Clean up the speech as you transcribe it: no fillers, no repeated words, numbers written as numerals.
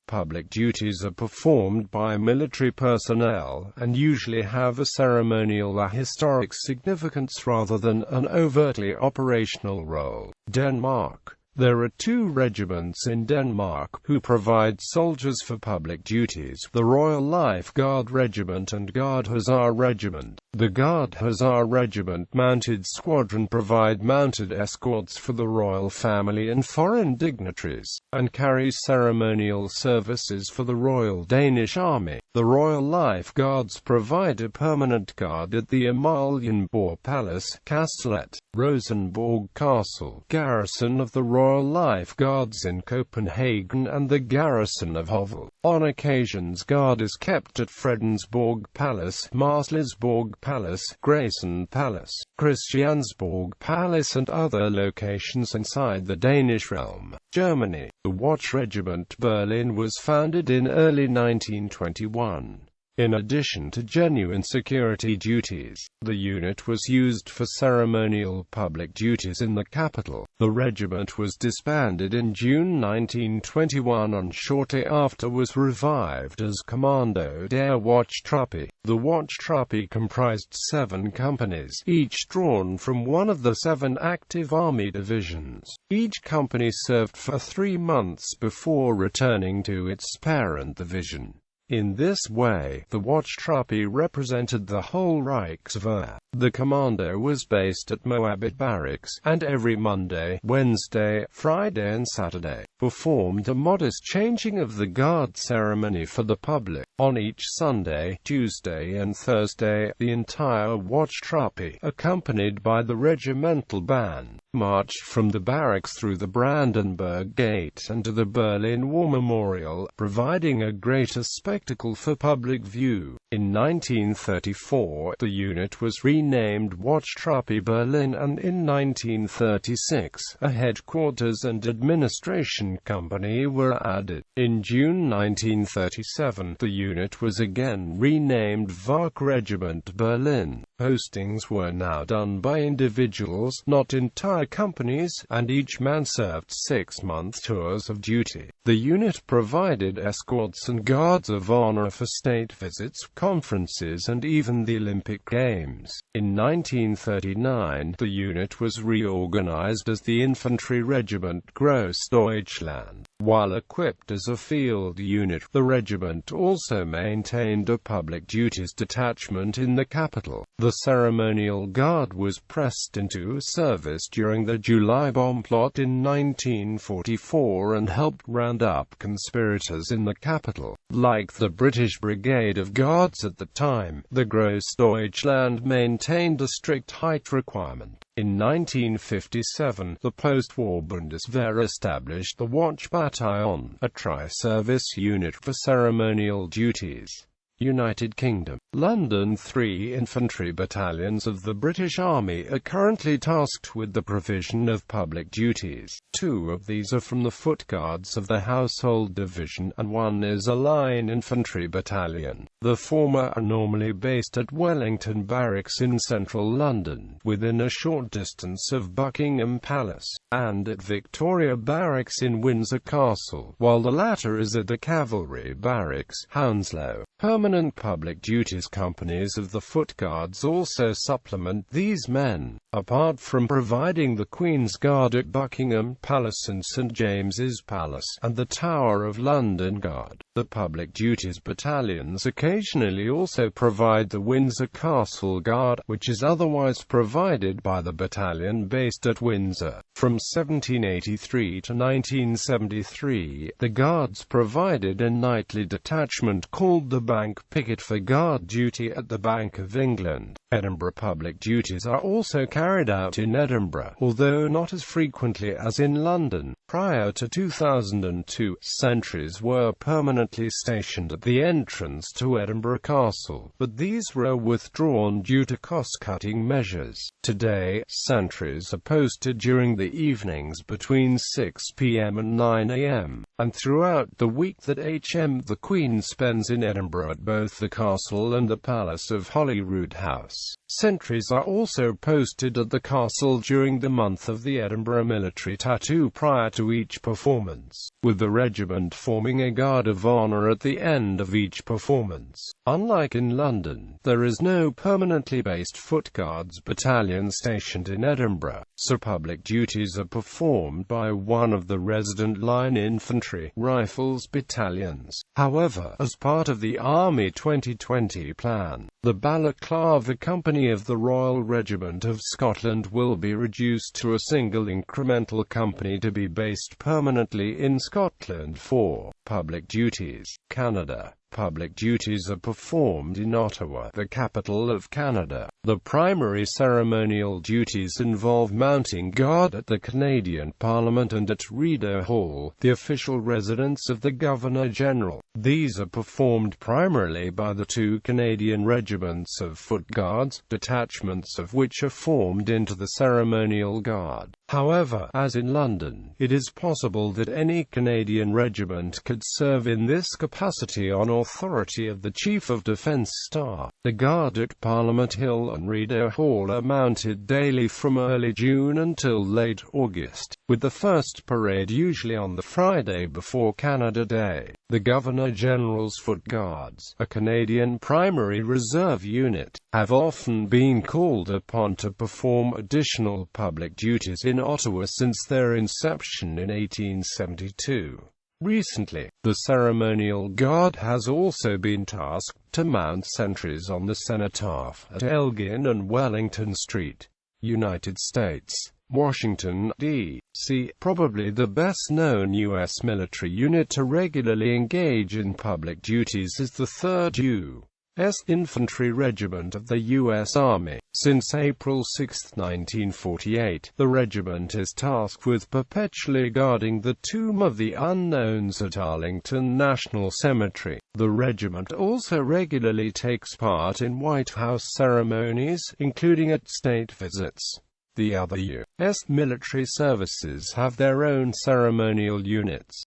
Public duties are performed by military personnel, and usually have a ceremonial or historic significance rather than an overtly operational role. Denmark. There are 2 regiments in Denmark, who provide soldiers for public duties: the Royal Life Guard Regiment and Guard Hussar Regiment. The Guard Hussar Regiment Mounted Squadron provide mounted escorts for the royal family and foreign dignitaries, and carry ceremonial services for the Royal Danish Army. The Royal Life Guards provide a permanent guard at the Amalienborg Palace, Kastellet, Rosenborg Castle, garrison of the Royal Life Guards in Copenhagen, and the garrison of Hovel. On occasions, guard is kept at Fredensborg Palace, Marselisborg Palace, Grayson Palace, Christiansborg Palace, and other locations inside the Danish realm. Germany. The Watch Regiment Berlin was founded in early 1921. In addition to genuine security duties, the unit was used for ceremonial public duties in the capital. The regiment was disbanded in June 1921 and shortly after was revived as Kommando der Wachtruppe. The Wachtruppe comprised 7 companies, each drawn from one of the 7 active army divisions. Each company served for 3 months before returning to its parent division. In this way, the Wachtruppe represented the whole Reichswehr. The commando was based at Moabit Barracks, and every Monday, Wednesday, Friday and Saturday, performed a modest changing of the guard ceremony for the public. On each Sunday, Tuesday and Thursday, the entire Wachtruppe, accompanied by the regimental band, marched from the barracks through the Brandenburg Gate and to the Berlin War Memorial, providing a greater spectacle for public view. In 1934, the unit was renamed Wachtruppe Berlin, and in 1936, a headquarters and administration company were added. In June 1937, the unit was again renamed Wach Regiment Berlin. Postings were now done by individuals, not entire companies, and each man served 6-month tours of duty. The unit provided escorts and guards of honor for state visits, conferences, and even the Olympic Games. In 1939, the unit was reorganized as the Infantry Regiment Großdeutschland. While equipped as a field unit, the regiment also maintained a public duties detachment in the capital. The ceremonial guard was pressed into service during the July bomb plot in 1944 and helped round up conspirators in the capital. Like the British Brigade of Guards at the time, the Großdeutschland maintained a strict height requirement. In 1957, the post-war Bundeswehr established the Watch Battalion, a tri-service unit for ceremonial duties. United Kingdom. London. 3 infantry battalions of the British Army are currently tasked with the provision of public duties. 2 of these are from the Foot Guards of the Household Division, and 1 is a line infantry battalion. The former are normally based at Wellington Barracks in central London, within a short distance of Buckingham Palace, and at Victoria Barracks in Windsor Castle, while the latter is at the Cavalry Barracks, Hounslow. Permanent public duties companies of the Foot Guards also supplement these men. Apart from providing the Queen's Guard at Buckingham Palace and St James's Palace, and the Tower of London Guard, the public duties battalions occasionally also provide the Windsor Castle Guard, which is otherwise provided by the battalion based at Windsor. From 1783 to 1973, the Guards provided a nightly detachment called the Bank Picket for guard duty at the Bank of England. Edinburgh public duties are also carried out in Edinburgh, although not as frequently as in London. Prior to 2002, sentries were permanently stationed at the entrance to Edinburgh Castle, but these were withdrawn due to cost-cutting measures. Today, sentries are posted during the evenings between 6 p.m. and 9 a.m. and throughout the week that the Queen spends in Edinburgh at both the Castle and the Palace of Holyrood House. Sentries are also posted at the castle during the month of the Edinburgh military tattoo prior to each performance, with the regiment forming a guard of honour at the end of each performance. Unlike in London, there is no permanently based Foot Guards battalion stationed in Edinburgh, so public duties are performed by one of the resident line infantry rifles battalions. However, as part of the Army 2020 plan, the Balaclava Company of the Royal Regiment of Scotland will be reduced to a single incremental company to be based permanently in Scotland for public duties. Canada. Public duties are performed in Ottawa, the capital of Canada. The primary ceremonial duties involve mounting guard at the Canadian Parliament and at Rideau Hall, the official residence of the Governor-General. These are performed primarily by the two Canadian regiments of Foot Guards, detachments of which are formed into the Ceremonial Guard. However, as in London, it is possible that any Canadian regiment could serve in this capacity on authority of the Chief of Defence Staff. The Guard at Parliament Hill and Rideau Hall are mounted daily from early June until late August, with the first parade usually on the Friday before Canada Day. The Governor-General's Foot Guards, a Canadian primary reserve unit, have often been called upon to perform additional public duties in Ottawa since their inception in 1872. Recently, the Ceremonial Guard has also been tasked to mount sentries on the Cenotaph at Elgin and Wellington Street, United States. Washington, D.C., probably the best-known U.S. military unit to regularly engage in public duties, is the 3rd U.S. Infantry Regiment of the U.S. Army. Since April 6, 1948, the regiment is tasked with perpetually guarding the Tomb of the Unknowns at Arlington National Cemetery. The regiment also regularly takes part in White House ceremonies, including at state visits. The other U.S. military services have their own ceremonial units.